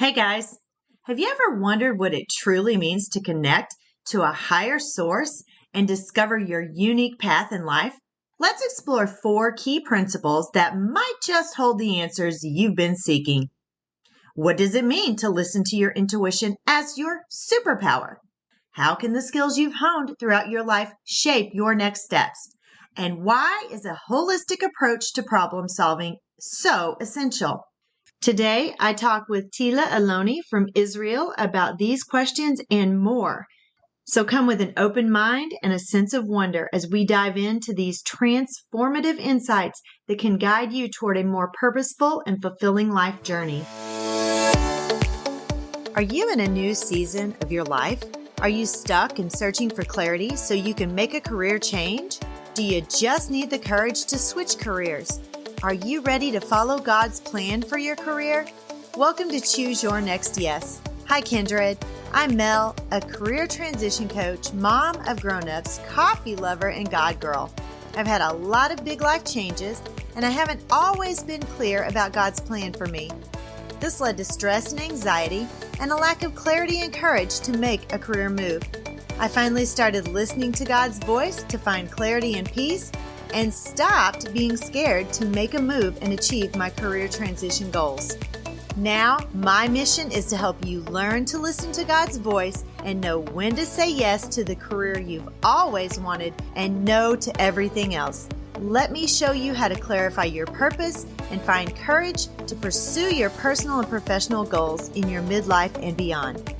Hey guys, have you ever wondered what it truly means to connect to a higher source and discover your unique path in life? Let's explore 4 key principles that might just hold the answers you've been seeking. What does it mean to listen to your intuition as your superpower? How can the skills you've honed throughout your life shape your next steps? And why is a holistic approach to problem solving so essential? Today, I talk with Tehilla Aloni from Israel about these questions and more. So come with an open mind and a sense of wonder as we dive into these transformative insights that can guide you toward a more purposeful and fulfilling life journey. Are you in a new season of your life? Are you stuck and searching for clarity so you can make a career change? Do you just need the courage to switch careers? Are you ready to follow God's plan for your career? Welcome to Choose Your Next Yes. Hi, Kindred. I'm Mel, a career transition coach, mom of grown-ups, coffee lover, and God girl. I've had a lot of big life changes, and I haven't always been clear about God's plan for me. This led to stress and anxiety and a lack of clarity and courage to make a career move. I finally started listening to God's voice to find clarity and peace, and stopped being scared to make a move and achieve my career transition goals. Now, my mission is to help you learn to listen to God's voice and know when to say yes to the career you've always wanted and no to everything else. Let me show you how to clarify your purpose and find courage to pursue your personal and professional goals in your midlife and beyond.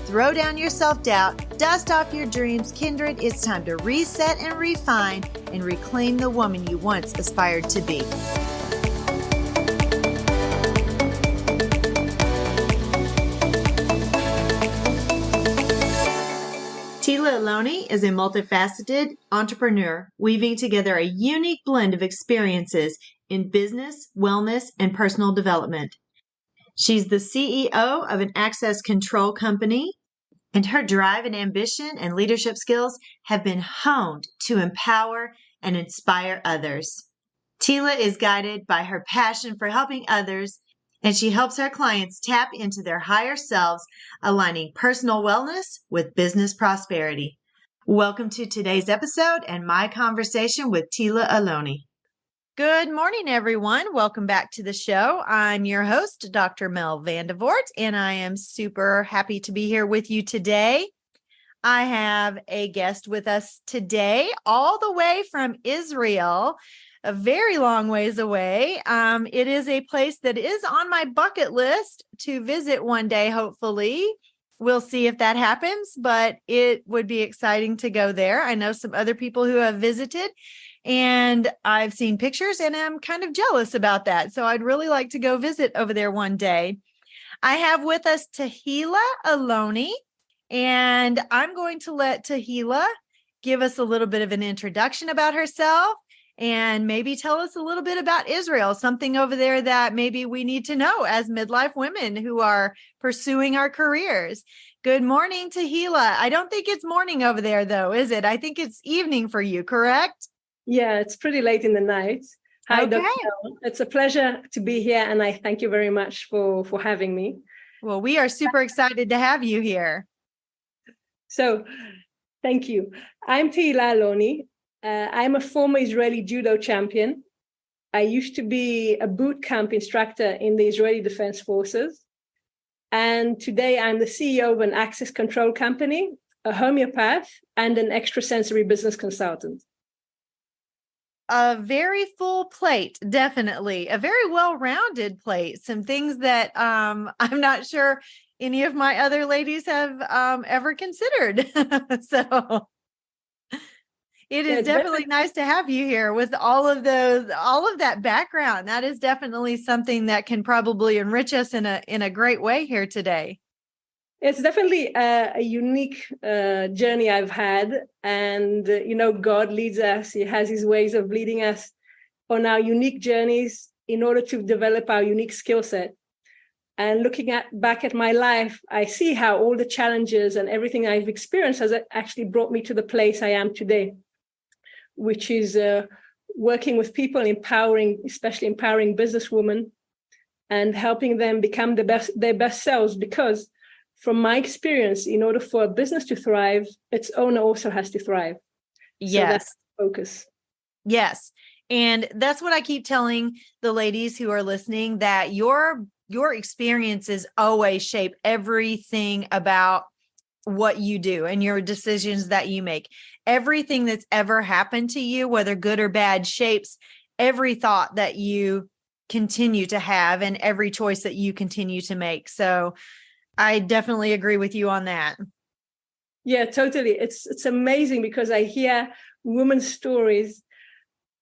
Throw down your self-doubt, dust off your dreams, Kindred. It's time to reset and refine and reclaim the woman you once aspired to be. Tehilla Aloni is a multifaceted entrepreneur, weaving together a unique blend of experiences in business, wellness, and personal development. She's the CEO of an access control company, and her drive and ambition and leadership skills have been honed to empower and inspire others. Tehilla is guided by her passion for helping others, and she helps her clients tap into their higher selves, aligning personal wellness with business prosperity. Welcome to today's episode and my conversation with Tehilla Aloni. Good morning, everyone. Welcome back to the show. I'm your host, Dr. Mel Vandevort, and I am super happy to be here with you today. I have a guest with us today, all the way from Israel, a very long ways away. It is a place that is on my bucket list to visit one day, hopefully. We'll see if that happens, but it would be exciting to go there. I know some other people who have visited, and I've seen pictures and I'm kind of jealous about that. So I'd really like to go visit over there one day. I have with us Tehilla Aloni, and I'm going to let Tehilla give us a little bit of an introduction about herself and maybe tell us a little bit about Israel, something over there that maybe we need to know as midlife women who are pursuing our careers. Good morning, Tehilla. I don't think it's morning over there, though, is it? I think it's evening for you, correct? Yeah, it's pretty late in the night. Hi, Okay. Dr. Mel. It's a pleasure to be here, and I thank you very much for having me. Well, we are super excited to have you here. So, thank you. I'm Tehilla Aloni. I'm a former Israeli Judo Champion. I used to be a boot camp instructor in the Israeli Defense Forces. And today I'm the CEO of an access control company, a Homeopath, and an Extrasensory Business Consultant. A very full plate, definitely. A very well-rounded plate. Some things that I'm not sure any of my other ladies have ever considered. So it is definitely nice to have you here with all of that background. That is definitely something that can probably enrich us in a great way here today. It's definitely a unique journey I've had. And, God leads us. He has his ways of leading us on our unique journeys in order to develop our unique skill set. And looking back at my life, I see how all the challenges and everything I've experienced has actually brought me to the place I am today, which is working with people, especially empowering businesswomen, and helping them become their best selves. Because from my experience, in order for a business to thrive, its owner also has to thrive. Yes. So that's the focus. Yes. And that's what I keep telling the ladies who are listening, that your experiences always shape everything about what you do and your decisions that you make. Everything that's ever happened to you, whether good or bad, shapes every thought that you continue to have and every choice that you continue to make. So I definitely agree with you on that. Yeah, totally. It's amazing because I hear women's stories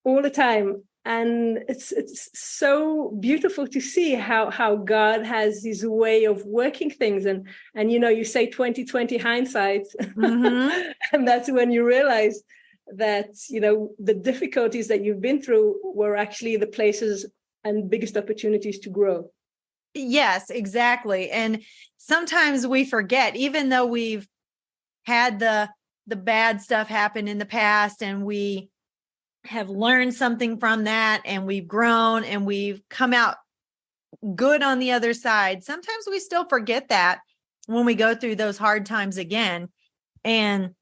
all the time. And it's so beautiful to see how God has his way of working things. And you say 20/20 hindsight. Mm-hmm. And that's when you realize that, the difficulties that you've been through were actually the places and biggest opportunities to grow. Yes, exactly. And sometimes we forget, even though we've had the bad stuff happen in the past and we have learned something from that and we've grown and we've come out good on the other side. Sometimes we still forget that when we go through those hard times again, and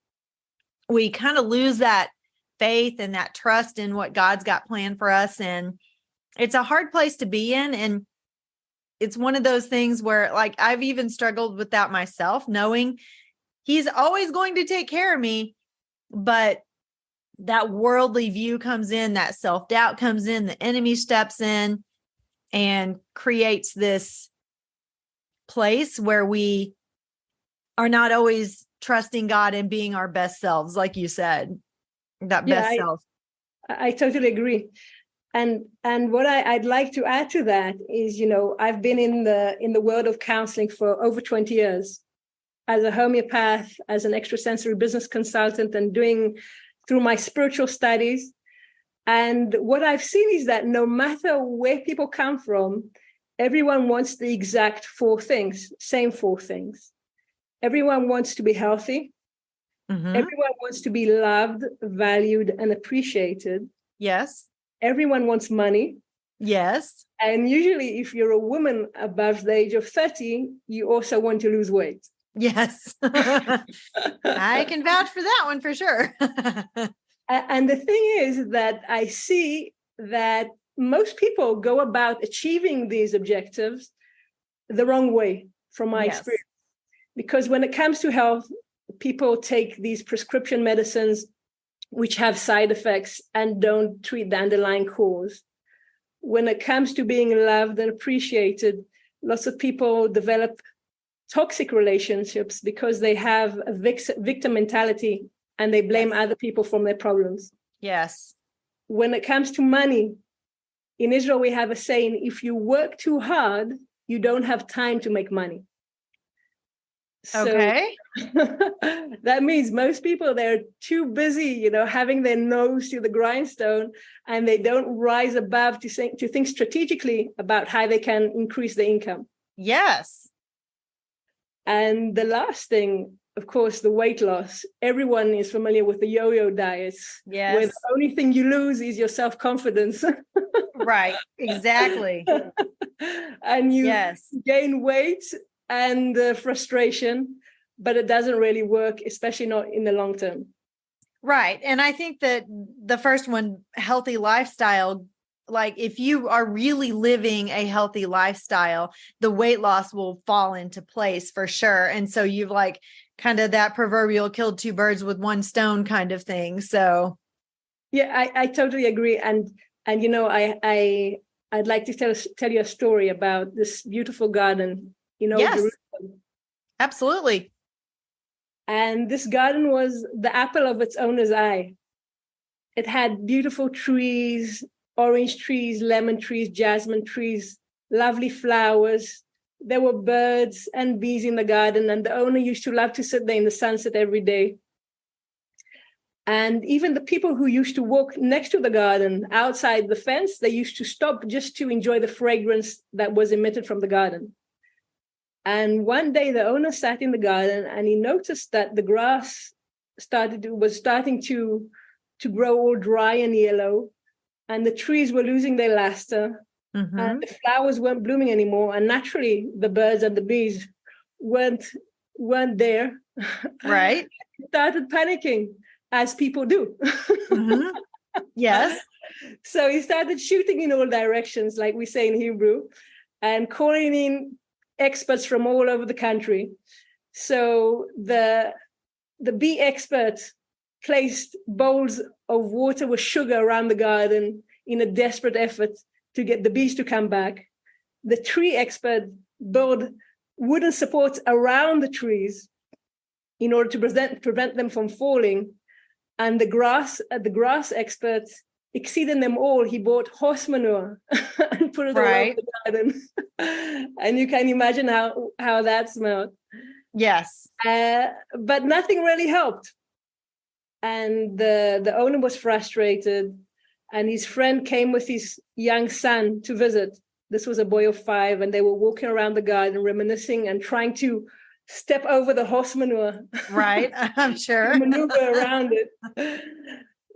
we kind of lose that faith and that trust in what God's got planned for us. And it's a hard place to be in. And it's one of those things where, like, I've even struggled with that myself, knowing he's always going to take care of me, but that worldly view comes in, that self-doubt comes in, the enemy steps in and creates this place where we are not always trusting God and being our best selves, like you said, that best self. I totally agree. And what I'd like to add to that is, I've been in the world of counseling for over 20 years as a homeopath, as an extrasensory business consultant, and doing through my spiritual studies. And what I've seen is that no matter where people come from, everyone wants the exact same four things. Everyone wants to be healthy. Mm-hmm. Everyone wants to be loved, valued, and appreciated. Yes. Everyone wants money. Yes. And usually if you're a woman above the age of 30, you also want to lose weight. Yes. I can vouch for that one for sure. And the thing is that I see that most people go about achieving these objectives the wrong way, from my experience. Because when it comes to health, people take these prescription medicines which have side effects and don't treat the underlying cause. When it comes to being loved and appreciated, lots of people develop toxic relationships because they have a victim mentality and they blame other people for their problems. Yes. When it comes to money, in Israel, we have a saying, if you work too hard, you don't have time to make money. Okay. So that means most people, they're too busy, having their nose to the grindstone, and they don't rise above to think strategically about how they can increase their income. Yes. And the last thing, of course, the weight loss. Everyone is familiar with the yo-yo diets. Yes. Where the only thing you lose is your self-confidence. Right. Exactly. And you gain weight and frustration, but it doesn't really work, especially not in the long term. Right. And I think that the first one, healthy lifestyle, like if you are really living a healthy lifestyle, the weight loss will fall into place for sure. And so you've like kind of that proverbial killed two birds with one stone kind of thing. So yeah, I totally agree. And I'd like to tell you a story about this beautiful garden, yes, Jerusalem. Absolutely. And this garden was the apple of its owner's eye. It had beautiful trees, orange trees, lemon trees, jasmine trees, lovely flowers. There were birds and bees in the garden, and the owner used to love to sit there in the sunset every day. And even the people who used to walk next to the garden outside the fence, they used to stop just to enjoy the fragrance that was emitted from the garden. And one day the owner sat in the garden and he noticed that the grass was starting to grow all dry and yellow, and the trees were losing their luster, and the flowers weren't blooming anymore. And naturally, the birds and the bees weren't there. Right. Started panicking, as people do. Yes. So he started shooting in all directions, like we say in Hebrew, and calling in experts from all over the country. So the bee expert placed bowls of water with sugar around the garden in a desperate effort to get the bees to come back. The tree expert built wooden supports around the trees in order to prevent them from falling. And the grass experts, exceeding them all, he bought horse manure and put it all over the garden. And you can imagine how that smelled. Yes. But nothing really helped. And the owner was frustrated, and his friend came with his young son to visit. This was a boy of 5, and they were walking around the garden, reminiscing and trying to step over the horse manure. Right, I'm sure. Maneuver around it.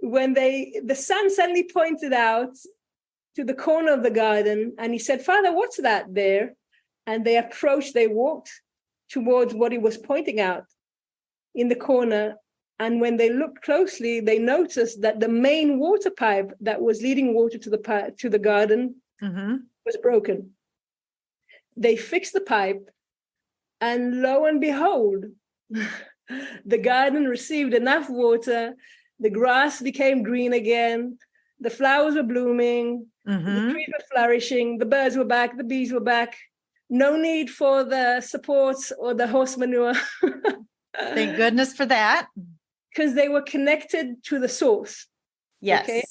When the son suddenly pointed out to the corner of the garden, and he said, "Father, what's that there?" And they walked towards what he was pointing out in the corner. And when they looked closely, they noticed that the main water pipe that was leading water to the garden was broken. They fixed the pipe, and lo and behold, the garden received enough water. The grass became green again. The flowers were blooming. The trees were flourishing. The birds were back. The bees were back. No need for the supports or the horse manure. Thank goodness for that. Because they were connected to the source. Yes. Okay?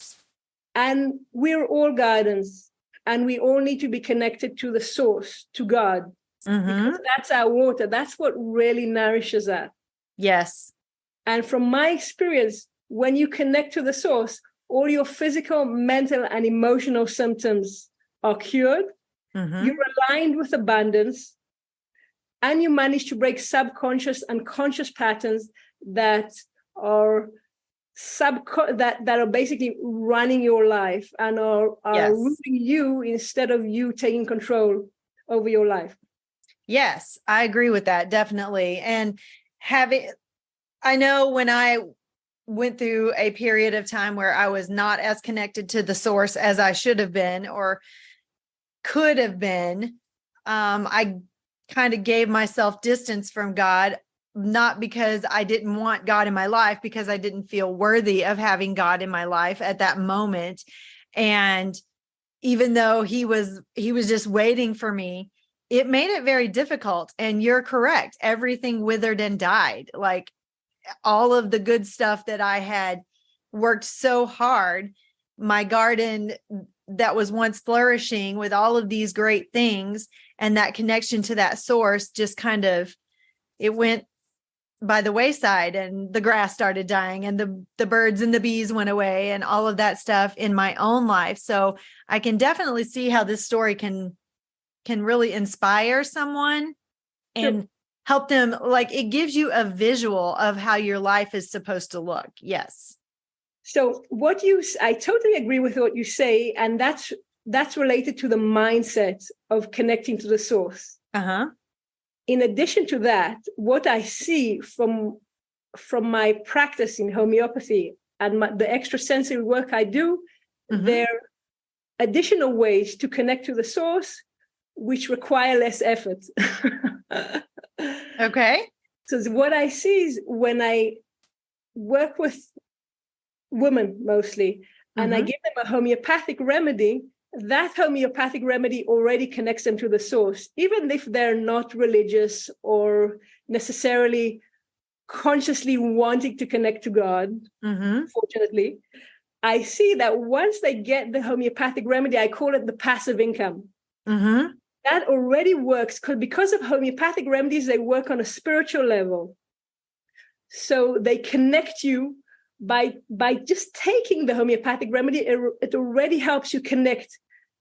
And we're all gardens, and we all need to be connected to the source, to God. Because that's our water. That's what really nourishes us. Yes. And from my experience, when you connect to the source, all your physical, mental, and emotional symptoms are cured. You're aligned with abundance, and you manage to break subconscious and conscious patterns that are that are basically running your life and are ruling you instead of you taking control over your life. Yes, I agree with that, definitely. And I know when I went through a period of time where I was not as connected to the source as I should have been or could have been, I kind of gave myself distance from God, not because I didn't want God in my life, because I didn't feel worthy of having God in my life at that moment. And even though he was just waiting for me, it made it very difficult. And you're correct. Everything withered and died. Like all of the good stuff that I had worked so hard, my garden that was once flourishing with all of these great things and that connection to that source just kind of, it went by the wayside, and the grass started dying, and the birds and the bees went away, and all of that stuff in my own life. So I can definitely see how this story can really inspire someone and help them. Like it gives you a visual of how your life is supposed to look. Yes. So I totally agree with what you say. And that's related to the mindset of connecting to the source. In addition to that, what I see from my practice in homeopathy and the extrasensory work I do, there are additional ways to connect to the source, which require less effort. Okay. So what I see is when I work with women mostly, and I give them a homeopathic remedy, that homeopathic remedy already connects them to the source, even if they're not religious or necessarily consciously wanting to connect to God. Fortunately, I see that once they get the homeopathic remedy, I call it the passive income. That already works because of homeopathic remedies, they work on a spiritual level. So they connect you by just taking the homeopathic remedy. It already helps you connect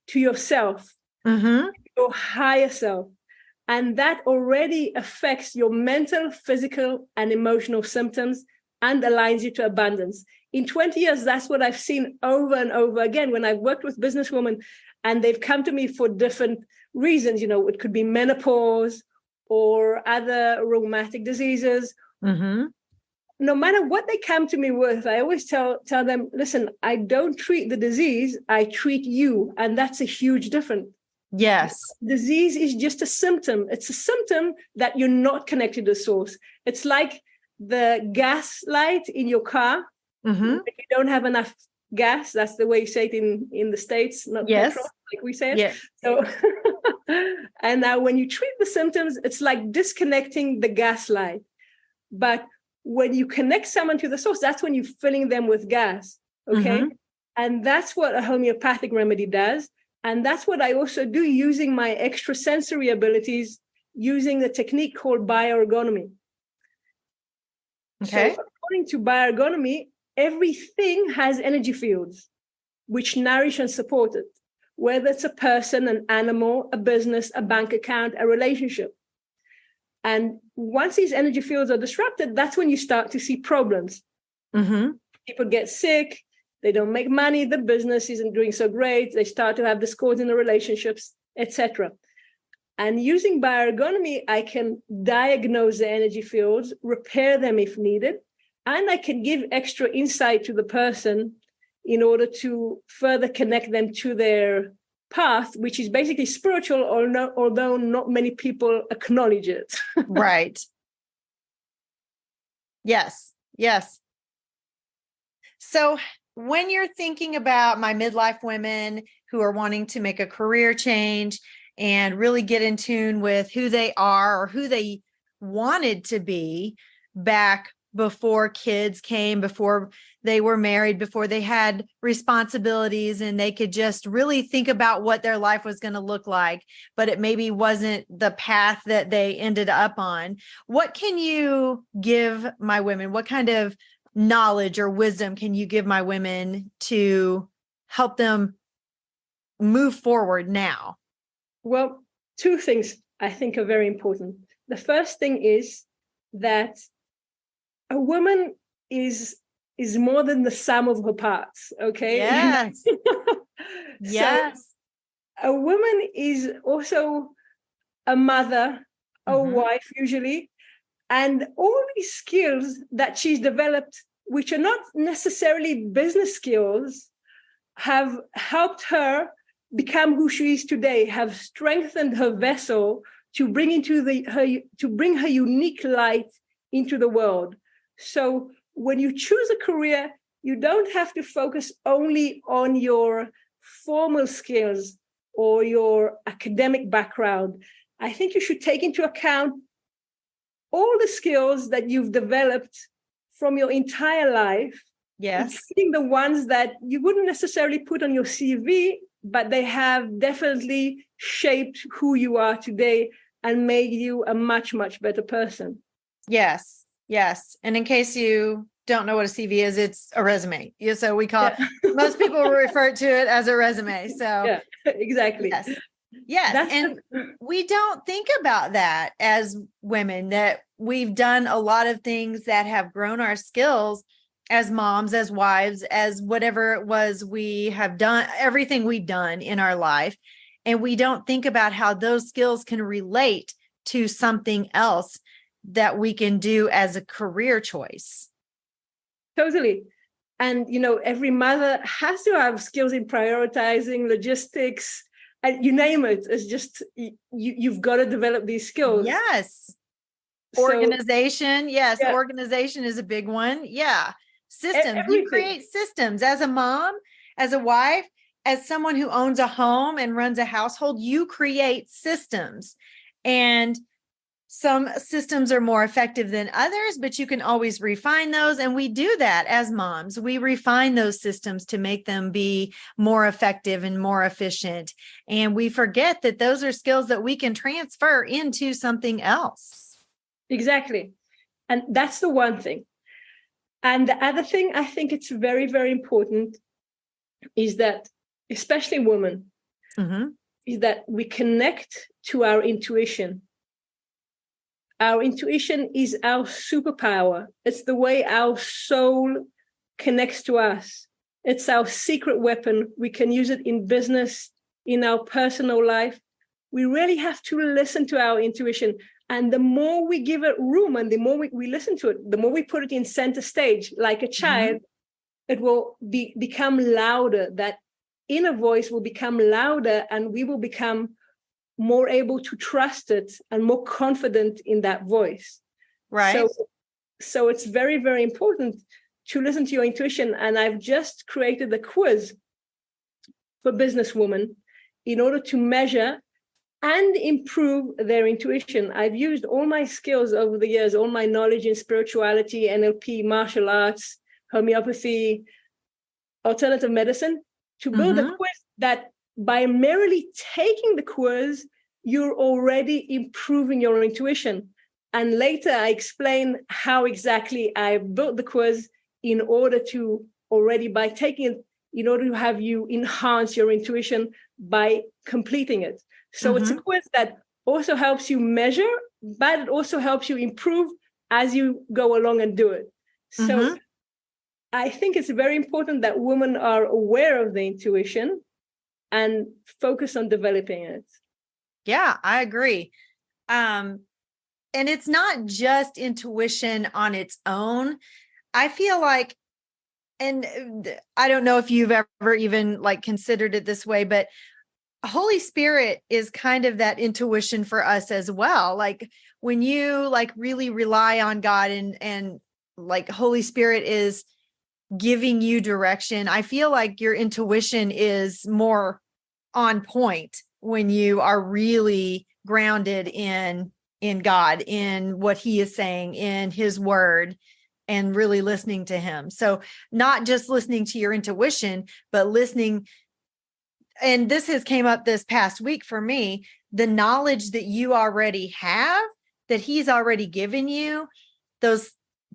to yourself, your higher self. And that already affects your mental, physical, and emotional symptoms and aligns you to abundance. in 20 years, that's what I've seen over and over again when I've worked with businesswomen and they've come to me for different reasons. It could be menopause or other rheumatic diseases. Mm-hmm. No matter what they come to me with, I always tell them, listen, I don't treat the disease, I treat you. And that's a huge difference. Yes. Disease is just a symptom. It's a symptom that you're not connected to the source. It's like the gas light in your car. Mm-hmm. If you don't have enough gas, that's the way you say it in the States, not petrol, like we say it. Yeah. So, and now when you treat the symptoms, it's like disconnecting the gas light. But when you connect someone to the source, that's when you're filling them with gas. Okay. Mm-hmm. And that's what a homeopathic remedy does. And that's what I also do using my extrasensory abilities, using a technique called Bio Orgonomy. Okay. So according to Bio Orgonomy, everything has energy fields which nourish and support it, whether it's a person, an animal, a business, a bank account, a relationship. And once these energy fields are disrupted, that's when you start to see problems. Mm-hmm. People get sick, they don't make money, the business isn't doing so great, they start to have discord in the relationships, etc. And using Bio Orgonomy, I can diagnose the energy fields, repair them if needed, and I can give extra insight to the person in order to further connect them to their path, which is basically spiritual, although not many people acknowledge it. Right. Yes. Yes. So when you're thinking about my midlife women who are wanting to make a career change and really get in tune with who they are or who they wanted to be back before kids came, before they were married, before they had responsibilities and they could just really think about what their life was going to look like, but it maybe wasn't the path that they ended up on. What can you give my women? What kind of knowledge or wisdom can you give my women to help them move forward now? Well, two things I think are very important. The first thing is that a woman is more than the sum of her parts, okay? Yes. Yes. So a woman is also a mother, a wife usually, and all these skills that she's developed, which are not necessarily business skills, have helped her become who she is today, have strengthened her vessel to bring her unique light into the world. So when you choose a career, you don't have to focus only on your formal skills or your academic background. I think you should take into account all the skills that you've developed from your entire life. Yes. Including the ones that you wouldn't necessarily put on your CV, but they have definitely shaped who you are today and made you a much, much better person. Yes. Yes. And in case you don't know what a CV is, it's a resume. Yeah, so we call most people refer to it as a resume. So yeah, exactly. Yes. Yes. And we don't think about that as women, that we've done a lot of things that have grown our skills as moms, as wives, as whatever it was we have done, everything we've done in our life. And we don't think about how those skills can relate to something else that we can do as a career choice. Totally. And, every mother has to have skills in prioritizing, logistics, and you name it. It's just, you've got to develop these skills. Yes. Organization. Yes. Yeah. Organization is a big one. Yeah. Systems. Everything. You create systems as a mom, as a wife, as someone who owns a home and runs a household. You create systems, and some systems are more effective than others, but you can always refine those. And we do that as moms. We refine those systems to make them be more effective and more efficient. And we forget that those are skills that we can transfer into something else. Exactly. And that's the one thing. And the other thing I think it's very, very important is that, especially women, is that we connect to our intuition. Our intuition is our superpower. It's the way our soul connects to us. It's our secret weapon. We can use it in business, in our personal life. We really have to listen to our intuition. And the more we give it room and the more we listen to it, the more we put it in center stage, like a child, it will become louder. That inner voice will become louder, and we will become more able to trust it and more confident in that voice. Right. So it's very, very important to listen to your intuition. And I've just created a quiz for businesswomen in order to measure and improve their intuition. I've used all my skills over the years, all my knowledge in spirituality, NLP, martial arts, homeopathy, alternative medicine, to build a quiz that by merely taking the quiz, you're already improving your intuition. And later I explain how exactly I built the quiz in order to already, by taking it, in order to have you enhance your intuition by completing it. So it's a quiz that also helps you measure, but it also helps you improve as you go along and do it. So I think it's very important that women are aware of the intuition and focus on developing it. Yeah, I agree. And it's not just intuition on its own. I feel like, and I don't know if you've ever even like considered it this way, but Holy Spirit is kind of that intuition for us as well. Like when you like really rely on God and like Holy Spirit is giving you direction, I feel like your intuition is more on point when you are really grounded in God, in what he is saying, in his word, and really listening to him. So not just listening to your intuition, but listening. And this has came up this past week for me, the knowledge that you already have, that he's already given you, those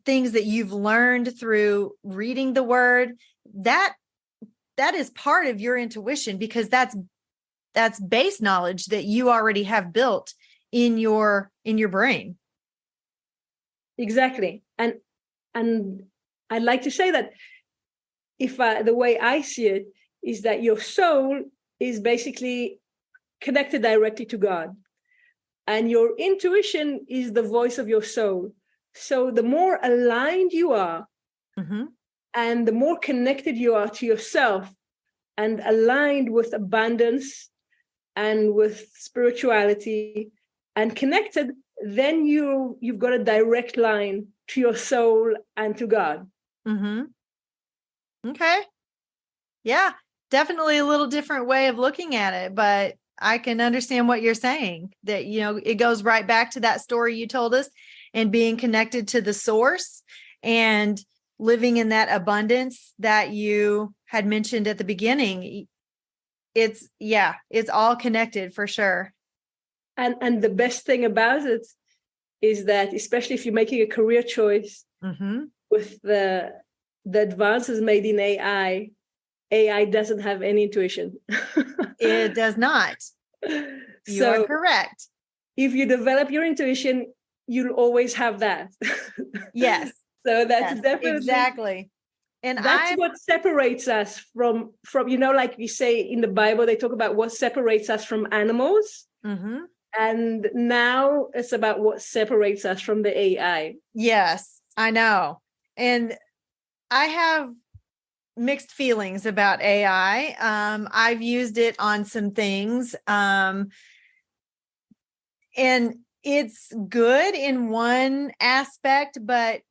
things that you've learned through reading the word, that is part of your intuition, because that's base knowledge that you already have built in your brain. Exactly. And I'd like to say that if the way I see it is that your soul is basically connected directly to God, and your intuition is the voice of your soul. So the more aligned you are, and the more connected you are to yourself and aligned with abundance and with spirituality and connected, then you've got a direct line to your soul and to God. Okay. Yeah, definitely a little different way of looking at it, but I can understand what you're saying, that, you know, it goes right back to that story you told us and being connected to the source and living in that abundance that you had mentioned at the beginning. It's all connected for sure. And the best thing about it is that, especially if you're making a career choice with the advances made in AI doesn't have any intuition. It does not. You are correct. If you develop your intuition, you'll always have that. Yes. So that's definitely exactly. And that's what separates us from, you know, like we say in the Bible, they talk about what separates us from animals. And now it's about what separates us from the AI. Yes, I know. And I have mixed feelings about AI. I've used it on some things. And it's good in one aspect, but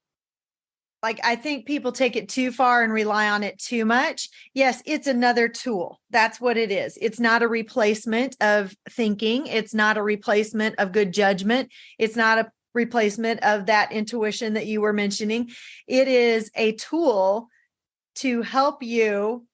like, I think people take it too far and rely on it too much. Yes, it's another tool. That's what it is. It's not a replacement of thinking. It's not a replacement of good judgment. It's not a replacement of that intuition that you were mentioning. It is a tool to help you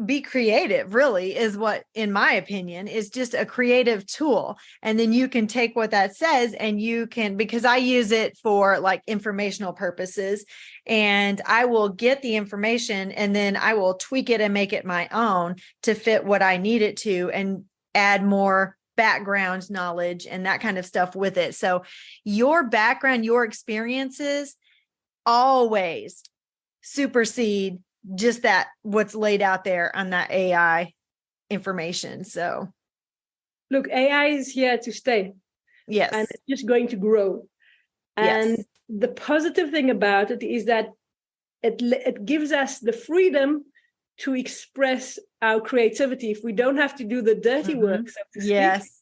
be creative, really, is what, in my opinion, is just a creative tool. And then you can take what that says and you can, because I use it for like informational purposes, and I will get the information and then I will tweak it and make it my own to fit what I need it to and add more background knowledge and that kind of stuff with it. So your background, your experiences always supersede just that what's laid out there on that AI information. So look, AI is here to stay. yes. And it's just going to grow. And yes. the positive thing about it is that it gives us the freedom to express our creativity if we don't have to do the dirty work, so to speak. Yes.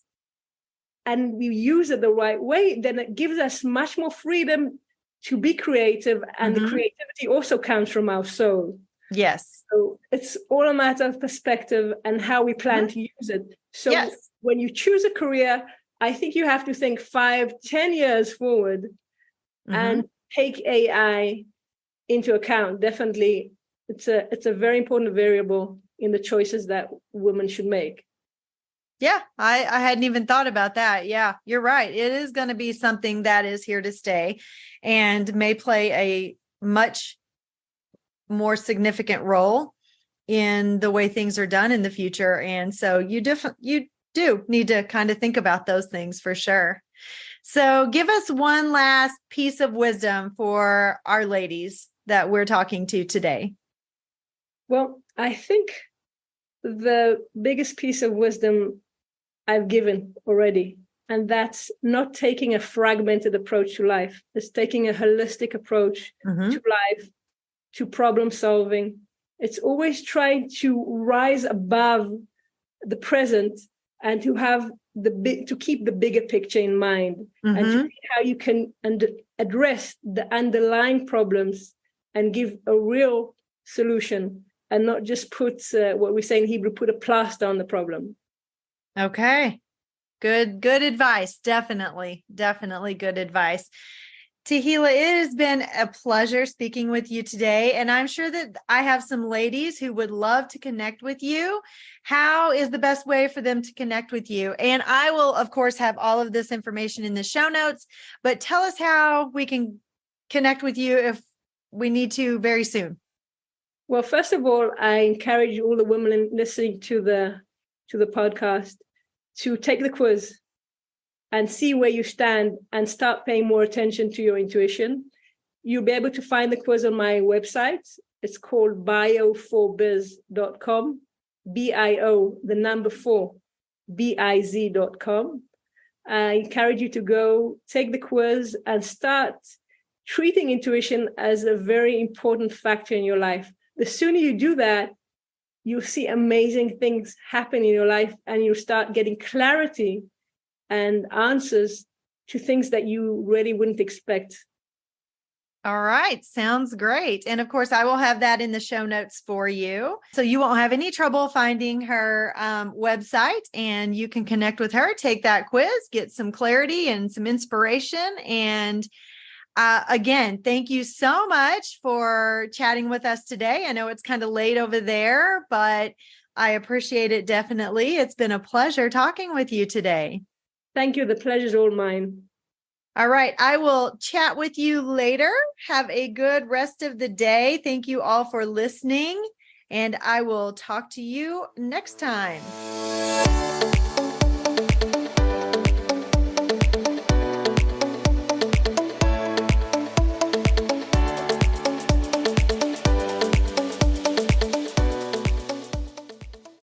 And we use it the right way, then it gives us much more freedom to be creative. And the creativity also comes from our soul. Yes. So it's all a matter of perspective and how we plan to use it. So when you choose a career, I think you have to think 5-10 years forward and take AI into account. Definitely, it's a very important variable in the choices that women should make. Yeah, I hadn't even thought about that. Yeah, you're right. It is going to be something that is here to stay and may play a much more significant role in the way things are done in the future. And so you do need to kind of think about those things for sure. So give us one last piece of wisdom for our ladies that we're talking to today. Well, I think the biggest piece of wisdom I've given already, and that's not taking a fragmented approach to life. It's taking a holistic approach to life, to problem solving. It's always trying to rise above the present and to have to keep the bigger picture in mind and to see how you can address the underlying problems and give a real solution and not just put what we say in Hebrew, put a plaster on the problem. Okay. Good advice. Definitely good advice. Tehilla, it has been a pleasure speaking with you today. And I'm sure that I have some ladies who would love to connect with you. How is the best way for them to connect with you? And I will, of course, have all of this information in the show notes, but tell us how we can connect with you if we need to very soon. Well, first of all, I encourage all the women listening to the podcast to take the quiz and see where you stand and start paying more attention to your intuition. You'll be able to find the quiz on my website. It's called bio4biz.com, BIO, the number 4, BIZ.com. I encourage you to go take the quiz and start treating intuition as a very important factor in your life. The sooner you do that, you'll see amazing things happen in your life and you'll start getting clarity and answers to things that you really wouldn't expect. All right. Sounds great. And of course, I will have that in the show notes for you. So you won't have any trouble finding her website and you can connect with her, take that quiz, get some clarity and some inspiration. And again, thank you so much for chatting with us today. I know it's kind of late over there, but I appreciate it definitely. It's been a pleasure talking with you today. Thank you. The pleasure's all mine. All right. I will chat with you later. Have a good rest of the day. Thank you all for listening, and I will talk to you next time.